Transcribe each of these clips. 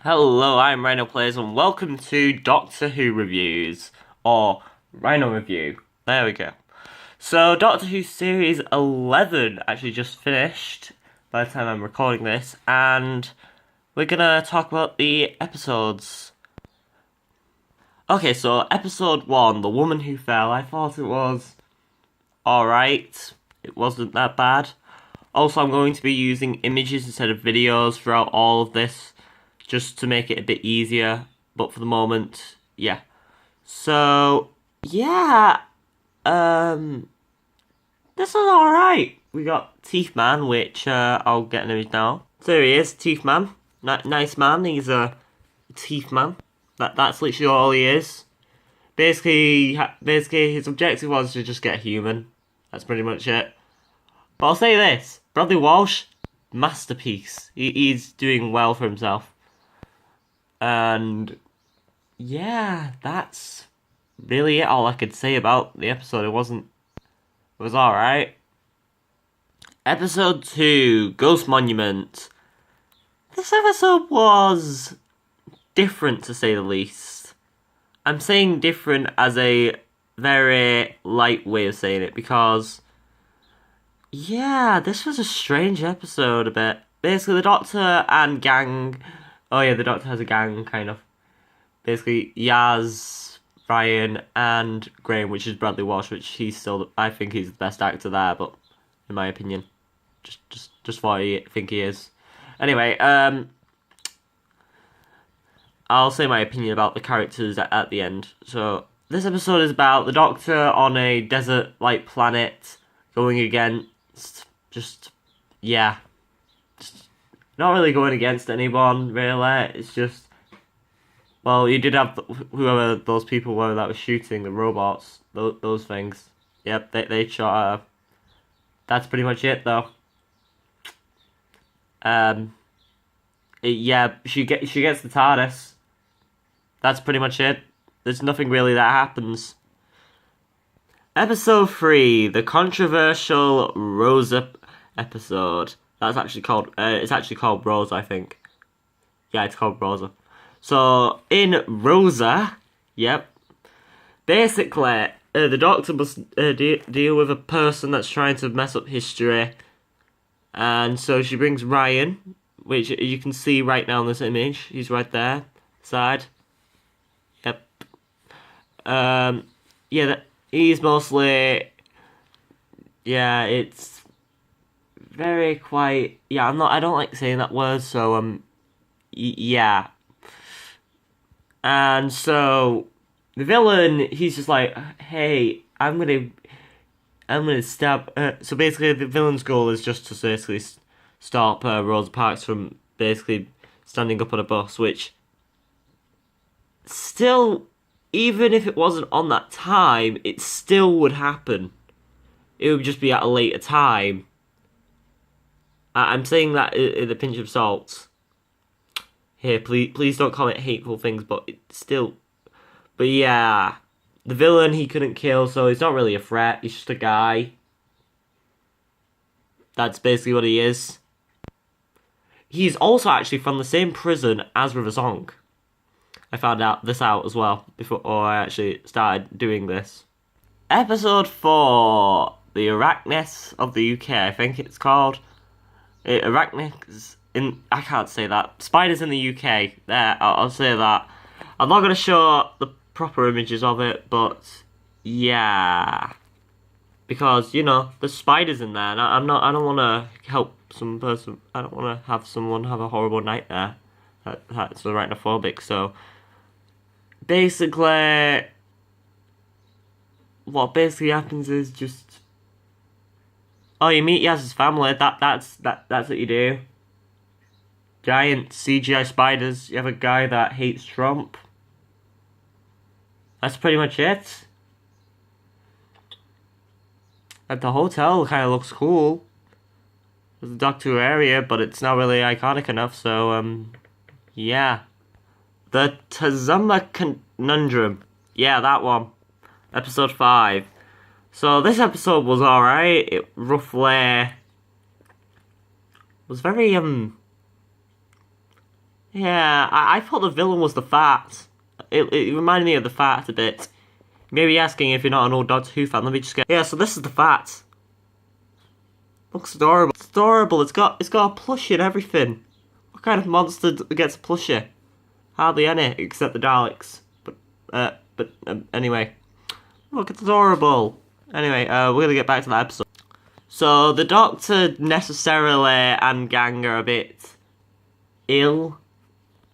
Hello, I'm Rhino Plays and welcome to Doctor Who Reviews, or Rhino Review. There we go. So, Doctor Who Series 11 actually just finished by the time I'm recording this, and we're gonna talk about the episodes. Okay, so episode 1, The Woman Who Fell, I thought it was alright. It wasn't that bad. Also, I'm going to be using images instead of videos throughout all of this, just to make it a bit easier, but for the moment, yeah. So, yeah, this was alright. We got Teeth Man, which, I'll get an image now. So there he is, Teeth Man. Nice man, he's a Teeth Man. That's literally all he is. Basically, his objective was to just get human. That's pretty much it. But I'll say this, Bradley Walsh, masterpiece. He's doing well for himself. And yeah, that's really all I could say about the episode. It was alright. Episode 2, Ghost Monument. This episode was different, to say the least. I'm saying different as a very light way of saying it, because yeah, this was a strange episode a bit. Basically, the Doctor and gang. Oh yeah, the Doctor has a gang, kind of. Basically, Yaz, Ryan, and Graham, which is Bradley Walsh, which he's still. I think he's the best actor there, but in my opinion, just what I think he is. Anyway, I'll say my opinion about the characters at the end. So this episode is about the Doctor on a desert-like planet going against yeah. Not really going against anyone, really. It's just, well, you did have whoever those people were that were shooting the robots, those things. Yep, they shot her. That's pretty much it, though. Yeah, she gets the TARDIS. That's pretty much it. There's nothing really that happens. Episode 3, the controversial Rosa episode. That's actually called. It's actually called Rosa, I think. Yeah, it's called Rosa. So in Rosa, yep. Basically, the Doctor must deal with a person that's trying to mess up history, and so she brings Ryan, which you can see right now in this image. He's right there, side. Yep. Yeah, he's mostly. Yeah, it's very quite. Yeah, I don't like saying that word. So yeah. And so the villain, he's just like, hey, I'm gonna stab. So basically, the villain's goal is just to basically stop Rosa Parks from basically standing up on a bus, which still, even if it wasn't on that time, it still would happen. It would just be at a later time. I'm saying that in a pinch of salt. Here, please don't comment hateful things, but it's still. But yeah, the villain he couldn't kill, so he's not really a threat. He's just a guy. That's basically what he is. He's also actually from the same prison as River Song. I found out as well before I actually started doing this. Episode 4, the Arachnids of the UK, I think it's called. Arachnids I can't say that. Spiders in the UK. There, I'll say that. I'm not gonna show the proper images of it, but yeah, because you know there's spiders in there, and I don't want to help some person. I don't want to have someone have a horrible night there. That's arachnophobic. So basically, what basically happens is just. Oh, you meet Yaz's family. That's what you do. Giant CGI spiders. You have a guy that hates Trump. That's pretty much it. And the hotel kind of looks cool. There's a Doctor Who area, but it's not really iconic enough. So yeah. The Hazama Confusion. Yeah, that one. Episode 5. So this episode was alright. It roughly was very Yeah, I thought the villain was the fat. It reminded me of the fat a bit. Maybe asking if you're not an old Doctor Who fan. Let me just get. Yeah, so this is the fat. Looks adorable. It's adorable. It's got a plushie and everything. What kind of monster gets a plushie? Hardly any, except the Daleks. But anyway, look, it's adorable. Anyway, we're gonna get back to that episode. So the Doctor necessarily and gang are a bit ill,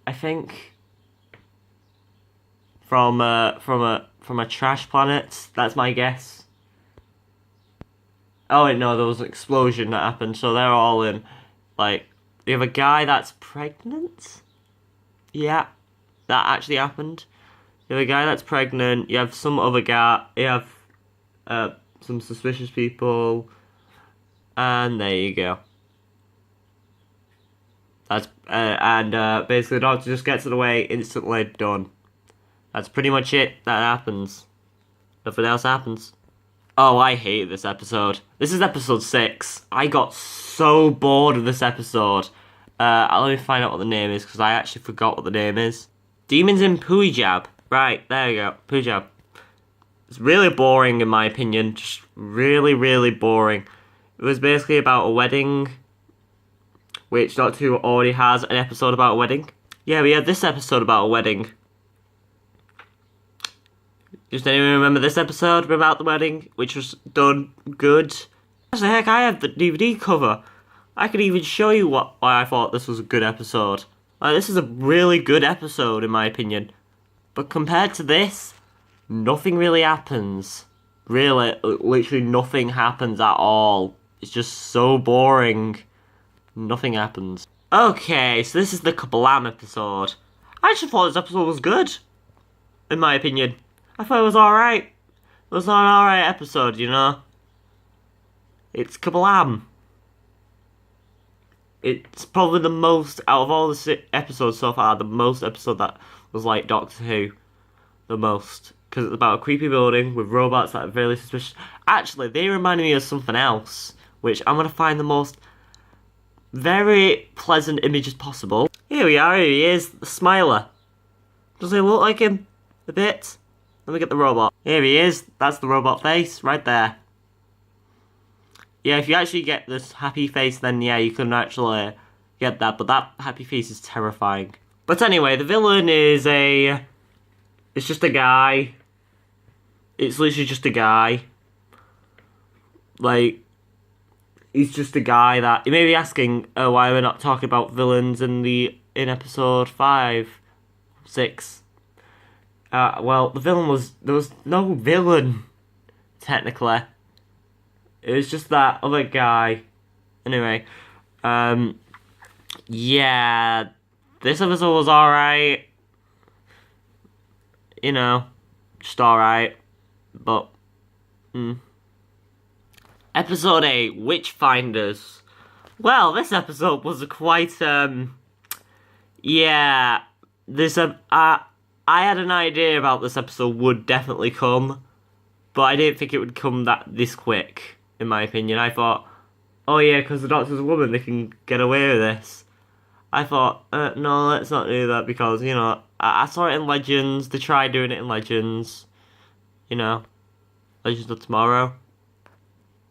I think, from a trash planet. That's my guess. Oh wait, no, there was an explosion that happened, so they're all in. Like, you have a guy that's pregnant. Yeah, that actually happened. You have a guy that's pregnant. You have some other guy. You have some suspicious people, and there you go. That's basically the Doctor just gets it away instantly. Done. That's pretty much it. That happens. Nothing else happens. Oh, I hate this episode. This is episode 6. I got so bored of this episode. Let me find out what the name is, because I actually forgot what the name is. Demons in Punjab. Right, there you go. Punjab. It's really boring, in my opinion. Just really, really boring. It was basically about a wedding, which Doctor Who already has an episode about a wedding. Yeah, we had this episode about a wedding. Does anyone remember this episode about the wedding, which was done good? What the heck, I have the DVD cover. I could even show you why I thought this was a good episode. Like, this is a really good episode, in my opinion. But compared to this, nothing really happens. Really, literally nothing happens at all. It's just so boring. Nothing happens. Okay, so this is the kapalama episode. I actually thought this episode was good, in my opinion. I thought it was alright. It was an alright episode, you know? It's kapalam. It's probably the most, out of all the episodes so far, the most episode that was like Doctor Who. The most. Because it's about a creepy building with robots that are very suspicious. Actually, they reminded me of something else, which I'm going to find the most very pleasant images possible. Here we are, here he is, the Smiler. Does he look like him? A bit? Let me get the robot. Here he is. That's the robot face right there. Yeah, if you actually get this happy face, then yeah, you can actually get that. But that happy face is terrifying. But anyway, the villain is it's just a guy. It's literally just a guy. Like, he's just a guy that... You may be asking why we're not talking about villains in episode 5, 6... well, the villain was... There was no villain, technically. It was just that other guy. Anyway. Yeah. This episode was alright. You know. Just alright. But... Episode 8, Witchfinders. Well, this episode was quite, yeah. This, I had an idea about this episode would definitely come, but I didn't think it would come this quick, in my opinion. I thought, oh yeah, because the Doctor's a woman, they can get away with this. I thought, no, let's not do that, because, you know, I saw it in Legends, they tried doing it in Legends, you know, Legends of Tomorrow,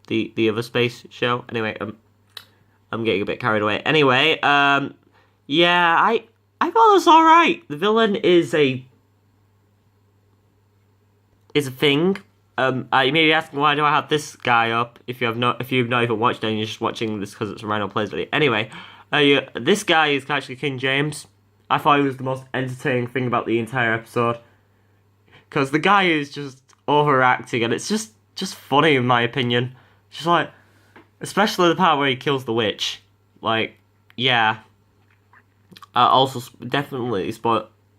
the other space show. Anyway, I'm getting a bit carried away. Anyway, yeah, I thought it was alright. The villain is a thing. You may be asking, why do I have this guy up if you've not even watched it and you're just watching this because it's a Rhino Plays video. Anyway, this guy is actually King James. I thought he was the most entertaining thing about the entire episode, because the guy is just overacting and it's just funny in my opinion. Just like, especially the part where he kills the witch. Like, yeah. Also, definitely,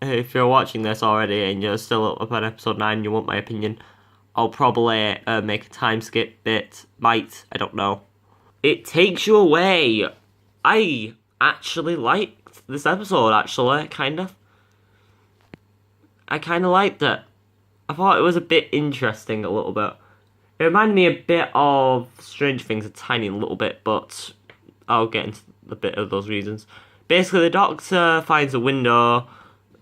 if you're watching this already and you're still up on episode 9, you want my opinion, I'll probably make a time skip bit. Might, I don't know. It takes you away. I actually liked this episode, actually, kind of. I kind of liked it. I thought it was a bit interesting, a little bit. It reminded me a bit of Stranger Things, a tiny little bit, but I'll get into a bit of those reasons. Basically, the Doctor finds a window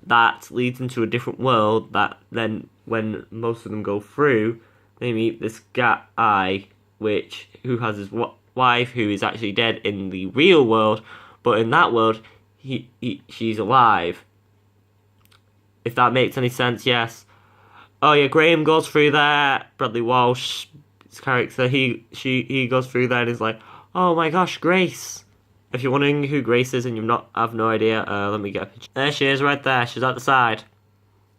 that leads into a different world. That then, when most of them go through, they meet this guy, who has his wife, who is actually dead in the real world, but in that world, she's alive. If that makes any sense, yes. Oh yeah, Graham goes through there. Bradley Walsh's character, he goes through there and is like, oh my gosh, Grace. If you're wondering who Grace is and have no idea, let me get a picture. There she is, right there. She's at the side.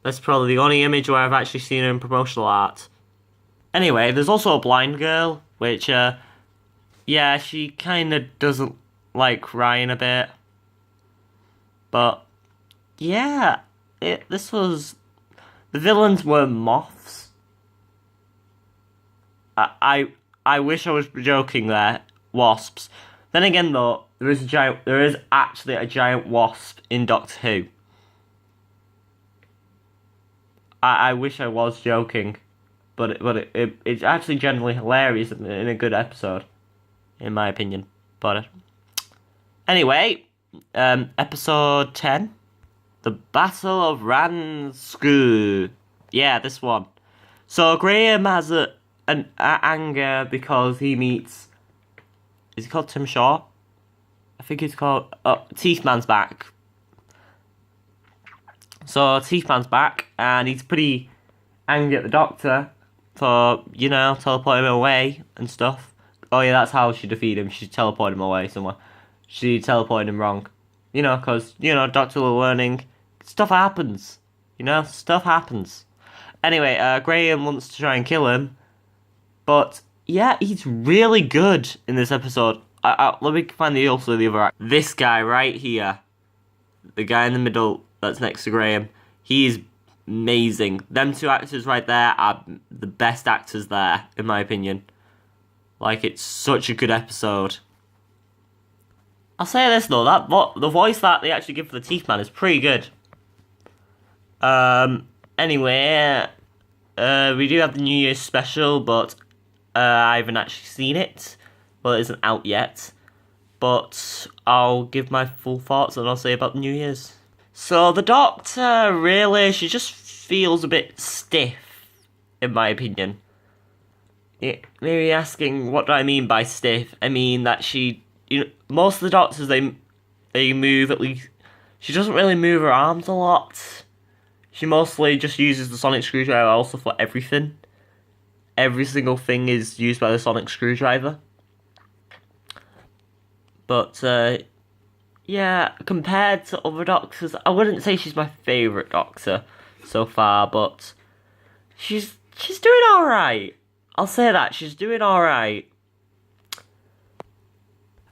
That's probably the only image where I've actually seen her in promotional art. Anyway, there's also a blind girl, which, yeah, she kind of doesn't like Ryan a bit. But, yeah, this was... The villains were moths. I wish I was joking there. Wasps. Then again, though, there is actually a giant wasp in Doctor Who. I wish I was joking, but it's actually generally hilarious in a good episode, in my opinion. But anyway, episode 10, the Battle of Ranskoor. Yeah, this one. So Graham has an anger because he meets. Is he called Tim Shaw? I think he's called... Oh, Teethman's back. So, Teethman's back, and he's pretty angry at the Doctor for, teleporting him away and stuff. Oh yeah, that's how she defeated him. She teleported him away somewhere. She teleported him wrong. Because, Doctor learning. Stuff happens. Stuff happens. Anyway, Graham wants to try and kill him, but... Yeah, he's really good in this episode. Let me find the other act. This guy right here. The guy in the middle that's next to Graham. He's amazing. Them two actors right there are the best actors there, in my opinion. Like, it's such a good episode. I'll say this, though. The voice that they actually give for the Teeth Man is pretty good. Anyway, we do have the New Year's special, but... I haven't actually seen it. Well, it isn't out yet. But I'll give my full thoughts and I'll say about New Year's. So the Doctor, really, she just feels a bit stiff, in my opinion. Maybe asking, what do I mean by stiff? I mean that she, most of the Doctors, they move at least... She doesn't really move her arms a lot. She mostly just uses the sonic screwdriver also for everything. Every single thing is used by the sonic screwdriver. But, yeah, compared to other Doctors, I wouldn't say she's my favourite Doctor so far, but she's doing alright. I'll say that, she's doing alright.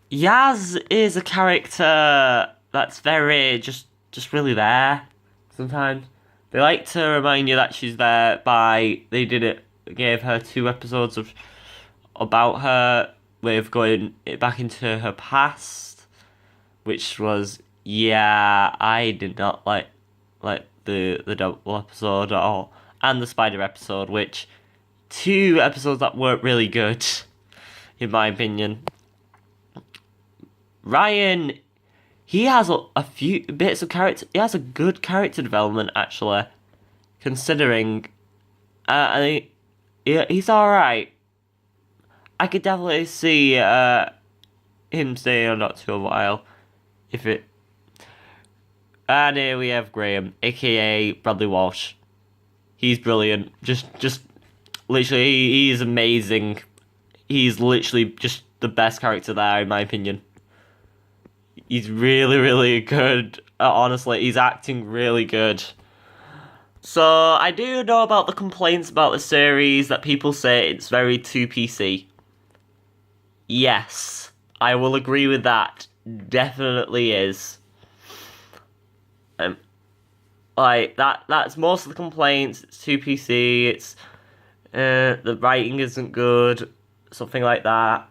Yaz is a character that's very, just really there, sometimes. They like to remind you that she's there gave her 2 episodes about her with going back into her past, which was, yeah, I did not like the double episode at all, and the spider episode, which 2 episodes that weren't really good, in my opinion. Ryan, he has a few bits of character. He has a good character development, actually, considering. He's alright. I could definitely see him staying on Doctor a while. And here we have Graham, aka Bradley Walsh. He's brilliant. Just literally, he is amazing. He's literally just the best character there, in my opinion. He's really, really good. Honestly, he's acting really good. So, I do know about the complaints about the series that people say it's very too PC. Yes, I will agree with that. Definitely is. That's most of the complaints. It's too PC, it's the writing isn't good, something like that.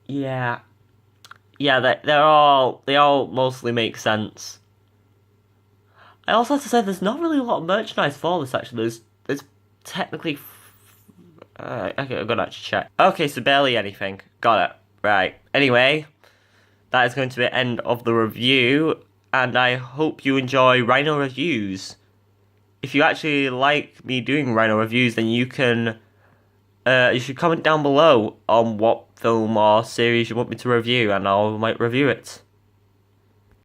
Yeah. Yeah, they all mostly make sense. I also have to say there's not really a lot of merchandise for this, actually. There's technically... okay, I'm gonna actually check. Okay, so barely anything. Got it. Right. Anyway, that is going to be the end of the review, and I hope you enjoy rhino reviews. If you actually like me doing rhino reviews, then you should comment down below on what film or series you want me to review, and I might review it.